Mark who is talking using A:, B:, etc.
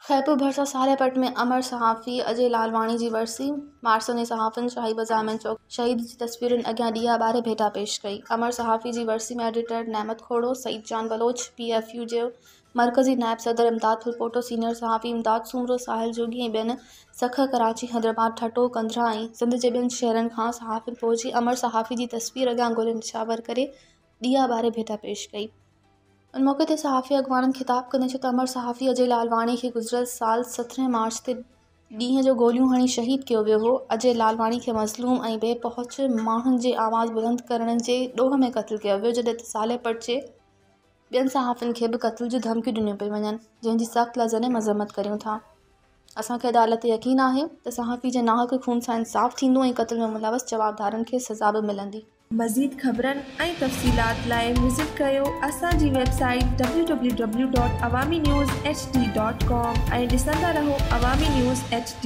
A: खैरपुर भरसा सालेपट में अमर सहाफ़ी अजय लालवानी जी वरसी मार्सने सहाफ़न शाही बाज़ार में चौक शहीद जी तस्वीरुनि अॻियां ॾिया ॿारे भेटा पेश कई। अमर सहाफ़ी जी वरसी में एडिटर नेमत खोड़ो, सईद जान बलोच, PFU जो मरकज़ी नायब सदर इमदाद फुलपोटो, सीनियर सहाफ़ी इमदाद सूमरो, साहिल जोगी ऐं ॿियनि सख कराची, हैदराबाद, ठटो, कंदरा ऐं सिंध जे ॿियनि शहरनि खां सहाफ़िन पहुची अमर सहाफ़ी जी तस्वीर अॻियां ॻोल्हे निशावर करे ॾिया ॿारे भेटा पेश कई। उन मौके ते सहाफ़ी अॻवाननि ख़िताब कंदे चयो त अमर सहाफ़ी अजय लालवानी खे गुज़िरियल साल 17 मार्च ते ॾींहं जो गोलियूं हणी शहीद कयो वियो हो। अजय लालवानी खे मज़लूम ऐं बेपहुच माण्हुनि जे आवाज़ बुलंद करण जे ॾोह में क़त्ल कयो वियो, जॾहिं त सालेपट जे ॿियनि सहाफ़िन खे बि क़त्ल जूं धमकियूं ॾिनियूं पेयूं वञनि, जंहिंजी सख़्त लज़्ज़ मज़म्मत करियूं था। असांखे अदालत ते यकीन आहे त सहाफ़ी जे नाहक खून सां इंसाफ़ थींदो ऐं क़त्ल में मुलवस जवाबदारनि खे सज़ा बि मिलंदी।
B: मज़ीद ख़बरनि ऐं तफ़सीलात लाइ विज़िट कयो असांजी वेबसाइट www.awamiNewsHD.com ऐं ॾिसंदा रहो अवामी न्यूज़ HD।